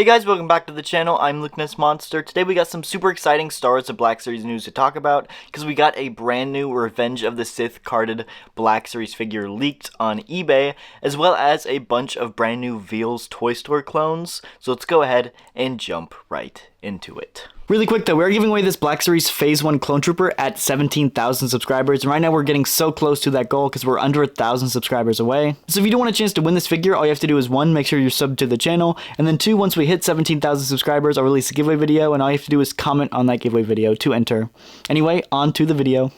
Hey guys, welcome back to the channel. I'm Lukenessmonster. Today we got some super exciting Star Wars Black Series news to talk about because we got a brand new Revenge of the Sith carded Black Series figure leaked on eBay, as well as a bunch of brand new Veals Toy Store clones. So let's go ahead and jump right into it. Really quick though, we're giving away this Black Series Phase 1 Clone Trooper at 17,000 subscribers, and right now we're getting so close to that goal because we're under 1,000 subscribers away. So if you don't want a chance to win this figure, all you have to do is 1, make sure you're subbed to the channel, and then 2, once we hit 17,000 subscribers, I'll release a giveaway video, and all you have to do is comment on that giveaway video to enter. Anyway, on to the video.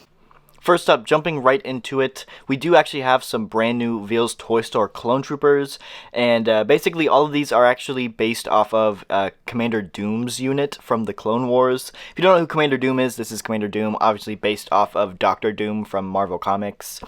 First up, jumping right into it, we do actually have some brand new Veals Toy Store Clone Troopers, and basically all of these are actually based off of Commander Doom's unit from the Clone Wars. If you don't know who Commander Doom is, this is Commander Doom, obviously based off of Dr. Doom from Marvel Comics.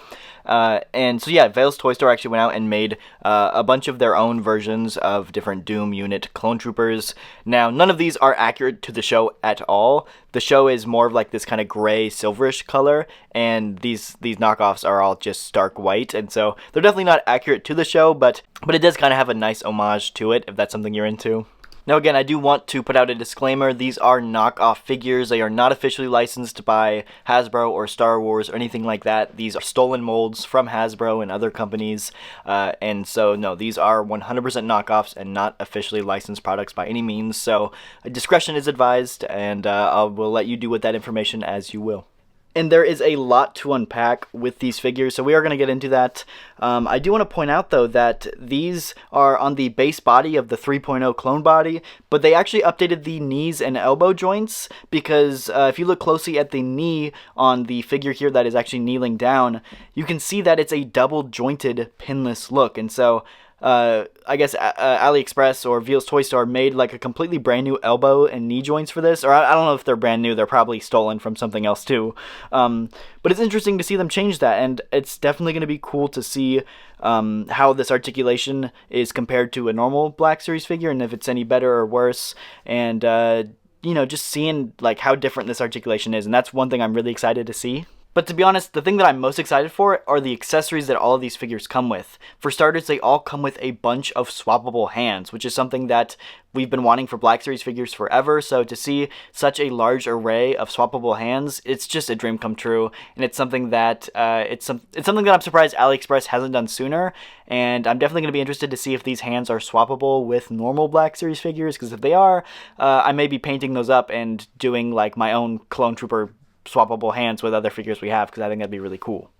And so yeah, Veals Toy Store actually went out and made a bunch of their own versions of different Doom unit Clone Troopers. Now, none of these are accurate to the show at all. The show is more of like this kind of gray, silverish color, and these knockoffs are all just stark white, and so they're definitely not accurate to the show, but it does kind of have a nice homage to it, if that's something you're into. Now again, I do want to put out a disclaimer, these are knockoff figures, they are not officially licensed by Hasbro or Star Wars or anything like that. These are stolen molds from Hasbro and other companies, and so no, these are 100% knockoffs and not officially licensed products by any means, so discretion is advised, and I will let you do with that information as you will. And there is a lot to unpack with these figures, so we are going to get into that. I do want to point out, though, that these are on the base body of the 3.0 clone body, but they actually updated the knees and elbow joints, because if you look closely at the knee on the figure here that is actually kneeling down, you can see that it's a double-jointed pinless look, and so I guess AliExpress or Veals Toy Store made like a completely brand new elbow and knee joints for this, or I don't know if they're brand new, they're probably stolen from something else too, but it's interesting to see them change that, and it's definitely going to be cool to see how this articulation is compared to a normal Black Series figure, and if it's any better or worse, and you know, just seeing like how different this articulation is, and that's one thing I'm really excited to see. But to be honest, the thing that I'm most excited for are the accessories that all of these figures come with. For starters, they all come with a bunch of swappable hands, which is something that we've been wanting for Black Series figures forever, so to see such a large array of swappable hands, it's just a dream come true, and it's something that it's something that I'm surprised AliExpress hasn't done sooner, and I'm definitely going to be interested to see if these hands are swappable with normal Black Series figures, because if they are, I may be painting those up and doing like my own Clone Trooper swappable hands with other figures we have, because I think that'd be really cool.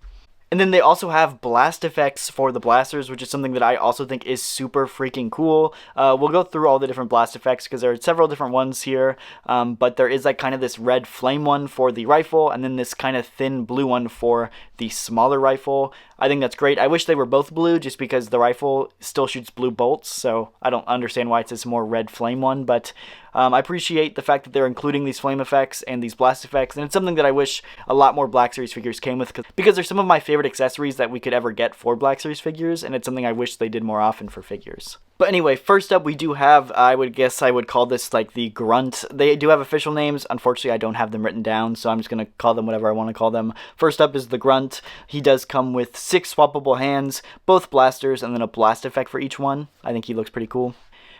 And then they also have blast effects for the blasters, which is something that I also think is super freaking cool. We'll go through all the different blast effects because there are several different ones here, but there is like kind of this red flame one for the rifle, and then this kind of thin blue one for the smaller rifle. I think that's great. I wish they were both blue just because the rifle still shoots blue bolts, so I don't understand why it's this more red flame one, but I appreciate the fact that they're including these flame effects and these blast effects, and it's something that I wish a lot more Black Series figures came with, because they're some of my favorite accessories that we could ever get for Black Series figures, and it's something I wish they did more often for figures. But anyway, first up we do have, I would guess I would call this like the Grunt. They do have official names. Unfortunately, I don't have them written down, so I'm just going to call them whatever I want to call them. First up is the Grunt. He does come with 6 swappable hands, both blasters, and then a blast effect for each one. I think he looks pretty cool.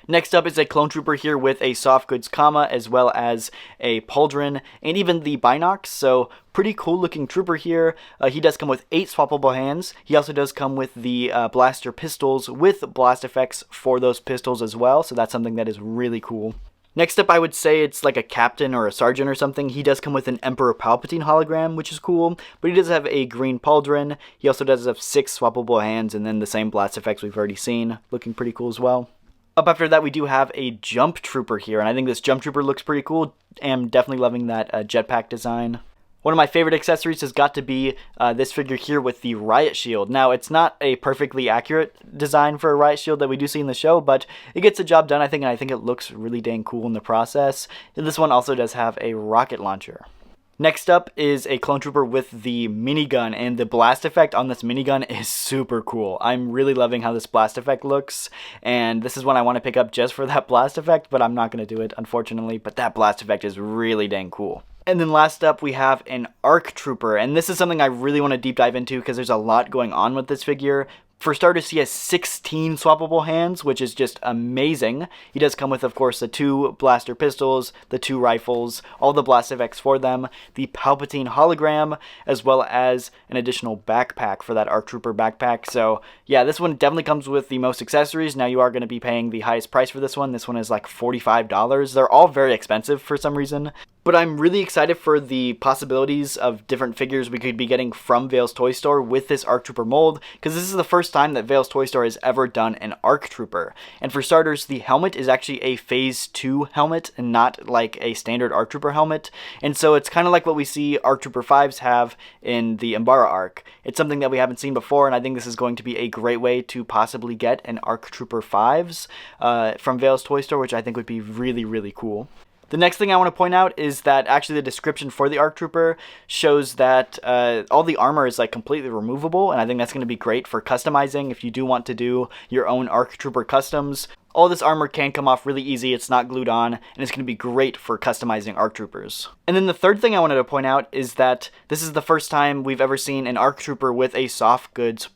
Next up is a Clone Trooper here with a soft goods comma, as well as a pauldron, and even the binocs, so pretty cool looking trooper here. He does come with 8 swappable hands. He also does come with the blaster pistols with blast effects for those pistols as well, so that's something that is really cool. Next up, I would say it's like a captain or a sergeant or something. He does come with an Emperor Palpatine hologram, which is cool, but he does have a green pauldron. He also does have 6 swappable hands, and then the same blast effects we've already seen, looking pretty cool as well. Up after that, we do have a Jump Trooper here, and I think this Jump Trooper looks pretty cool. I'm definitely loving that jetpack design. One of my favorite accessories has got to be this figure here with the Riot Shield. Now, it's not a perfectly accurate design for a Riot Shield that we do see in the show, but it gets the job done, I think, and I think it looks really dang cool in the process. And this one also does have a rocket launcher. Next up is a Clone Trooper with the minigun, and the blast effect on this minigun is super cool. I'm really loving how this blast effect looks, and this is one I want to pick up just for that blast effect, but I'm not going to do it, unfortunately, but that blast effect is really dang cool. And then last up, we have an ARC Trooper, and this is something I really want to deep dive into because there's a lot going on with this figure, For starters, he has 16 swappable hands, which is just amazing. He does come with, of course, the 2 blaster pistols, the 2 rifles, all the blast effects for them, the Palpatine hologram, as well as an additional backpack for that ARC Trooper backpack. So, yeah, this one definitely comes with the most accessories. Now, you are going to be paying the highest price for this one. This one is like $45. They're all very expensive for some reason. But I'm really excited for the possibilities of different figures we could be getting from Vail's Toy Store with this ARC Trooper mold, because this is the first time that Vail's Toy Store has ever done an ARC Trooper. And for starters, the helmet is actually a Phase 2 helmet and not like a standard ARC Trooper helmet. And so it's kind of like what we see ARC Trooper 5s have in the Umbara arc. It's something that we haven't seen before, and I think this is going to be a great way to possibly get an ARC Trooper 5s from Vail's Toy Store, which I think would be really, really cool. The next thing I want to point out is that actually the description for the ARC Trooper shows that all the armor is like completely removable, and I think that's going to be great for customizing if you do want to do your own ARC Trooper customs. All this armor can come off really easy, it's not glued on, and it's going to be great for customizing ARC Troopers. And then the third thing I wanted to point out is that this is the first time we've ever seen an ARC Trooper with a soft goods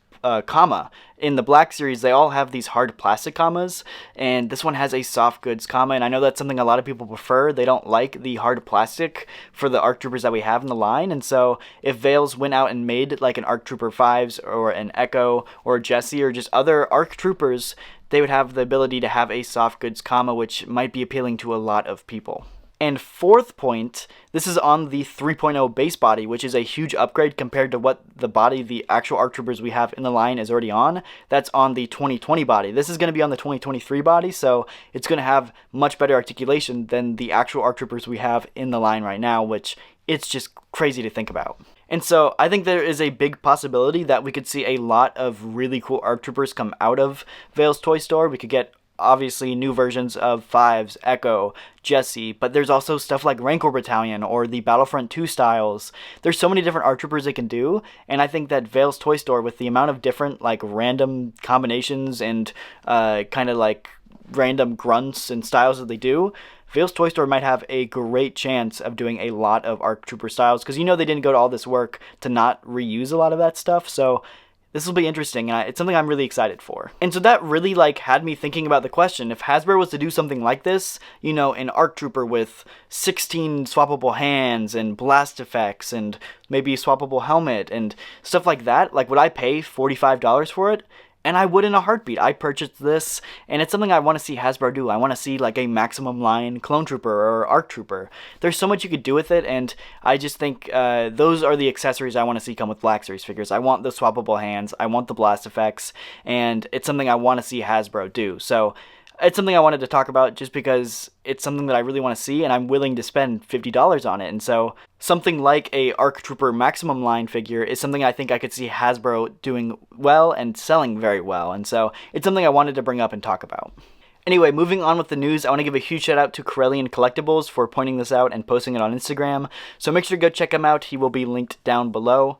comma. In the Black Series, they all have these hard plastic commas, and this one has a soft goods comma, and I know that's something a lot of people prefer. They don't like the hard plastic for the ARC Troopers that we have in the line, and so if Vail's went out and made like an ARC Trooper 5s or an Echo or Jesse or just other ARC Troopers, they would have the ability to have a soft goods comma, which might be appealing to a lot of people. And fourth point, this is on the 3.0 base body, which is a huge upgrade compared to what the body the actual ARC Troopers we have in the line is already on. That's on the 2020 body. This is going to be on the 2023 body, so it's going to have much better articulation than the actual ARC Troopers we have in the line right now, which it's just crazy to think about. And so I think there is a big possibility that we could see a lot of really cool ARC Troopers come out of Vail's Toy Store. We could get obviously new versions of 5s, Echo, Jesse, but there's also stuff like Rancor Battalion or the Battlefront 2 styles. There's so many different ARC Troopers they can do, and I think that Vail's Toy Store, with the amount of different like random combinations and kind of like random grunts and styles that they do, Vail's Toy Store might have a great chance of doing a lot of ARC Trooper styles, because you know they didn't go to all this work to not reuse a lot of that stuff, so this will be interesting, and it's something I'm really excited for. And so that really like had me thinking about the question, if Hasbro was to do something like this, you know, an ARC Trooper with 16 swappable hands and blast effects and maybe a swappable helmet and stuff like that, like would I pay $45 for it? And I would in a heartbeat. I purchased this, and it's something I want to see Hasbro do. I want to see like a maximum line Clone Trooper or ARC Trooper. There's so much you could do with it, and I just think those are the accessories I want to see come with Black Series figures. I want the swappable hands, I want the blast effects, and it's something I want to see Hasbro do. So it's something I wanted to talk about just because it's something that I really want to see, and I'm willing to spend $50 on it. And so something like a ARC Trooper maximum line figure is something I think I could see Hasbro doing well and selling very well. And so it's something I wanted to bring up and talk about. Anyway, moving on with the news, I want to give a huge shout out to Corellian Collectibles for pointing this out and posting it on Instagram. So make sure to go check him out. He will be linked down below.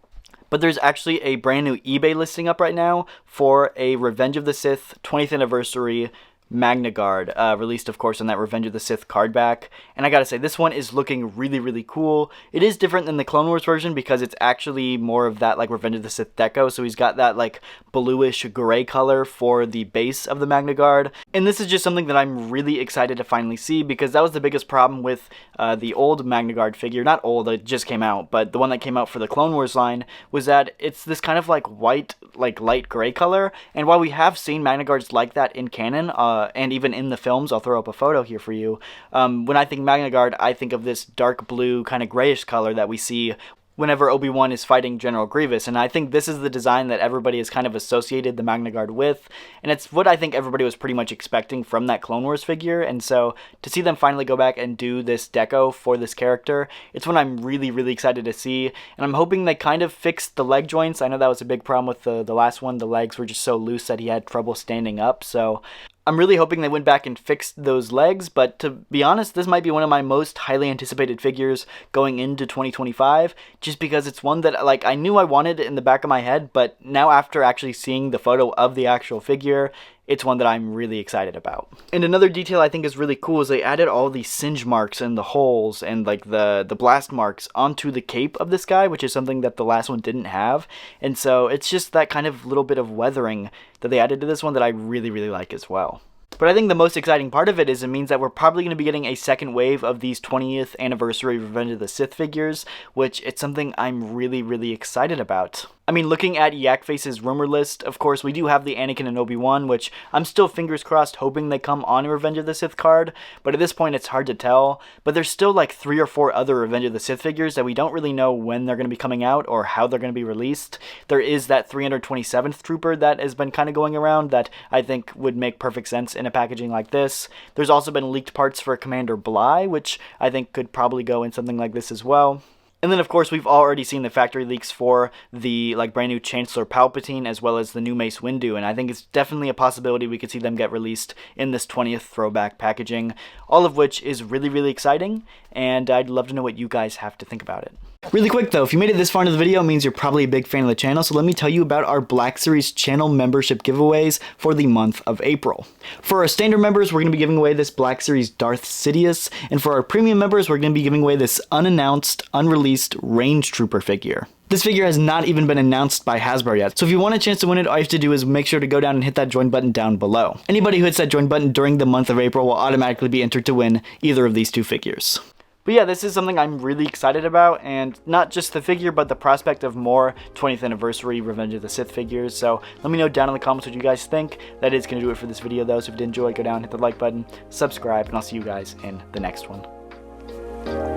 But there's actually a brand new eBay listing up right now for a Revenge of the Sith 20th anniversary Magnaguard, released of course on that Revenge of the Sith card back, and I gotta say this one is looking really, really cool. It is different than the Clone Wars version because it's actually more of that like Revenge of the Sith deco, so he's got that like bluish gray color for the base of the Magnaguard, and this is just something that I'm really excited to finally see, because that was the biggest problem with the old Magnaguard figure, not old, it just came out, but the one that came out for the Clone Wars line, was that it's this kind of like white, like light gray color, and while we have seen Magnaguards like that in canon, and even in the films, I'll throw up a photo here for you. When I think Magnaguard, I think of this dark blue, kind of grayish color that we see whenever Obi-Wan is fighting General Grievous, and I think this is the design that everybody has kind of associated the Magnaguard with, and it's what I think everybody was pretty much expecting from that Clone Wars figure, and so to see them finally go back and do this deco for this character, it's what I'm really, really excited to see, and I'm hoping they kind of fixed the leg joints. I know that was a big problem with the last one. The legs were just so loose that he had trouble standing up, so I'm really hoping they went back and fixed those legs, but to be honest, this might be one of my most highly anticipated figures going into 2025, just because it's one that, like, I knew I wanted in the back of my head, but now after actually seeing the photo of the actual figure, it's one that I'm really excited about. And another detail I think is really cool is they added all these singe marks and the holes and like the blast marks onto the cape of this guy, which is something that the last one didn't have. And so it's just that kind of little bit of weathering that they added to this one that I really, really like as well. But I think the most exciting part of it is it means that we're probably going to be getting a second wave of these 20th anniversary Revenge of the Sith figures, which it's something I'm really, really excited about. I mean, looking at Yakface's rumor list, of course, we do have the Anakin and Obi-Wan, which I'm still fingers crossed hoping they come on a Revenge of the Sith card, but at this point it's hard to tell. But there's still like 3 or 4 other Revenge of the Sith figures that we don't really know when they're going to be coming out or how they're going to be released. There is that 327th Trooper that has been kind of going around that I think would make perfect sense in a packaging like this. There's also been leaked parts for Commander Bly, which I think could probably go in something like this as well. And then, of course, we've already seen the factory leaks for the brand new Chancellor Palpatine as well as the new Mace Windu, and I think it's definitely a possibility we could see them get released in this 20th throwback packaging, all of which is really, really exciting, and I'd love to know what you guys have to think about it. Really quick though, if you made it this far into the video, it means you're probably a big fan of the channel, so let me tell you about our BlackSeries channel membership giveaways for the month of April. For our standard members, we're going to be giving away this BlackSeries Darth Sidious, and for our premium members, we're going to be giving away this unannounced, unreleased Range Trooper figure. This figure has not even been announced by Hasbro yet, so if you want a chance to win it, all you have to do is make sure to go down and hit that join button down below. Anybody who hits that join button during the month of April will automatically be entered to win either of these 2 figures. But yeah, this is something I'm really excited about, and not just the figure, but the prospect of more 20th anniversary Revenge of the Sith figures. So let me know down in the comments what you guys think. That is going to do it for this video though, so if you did enjoy, go down, hit the like button, subscribe, and I'll see you guys in the next one.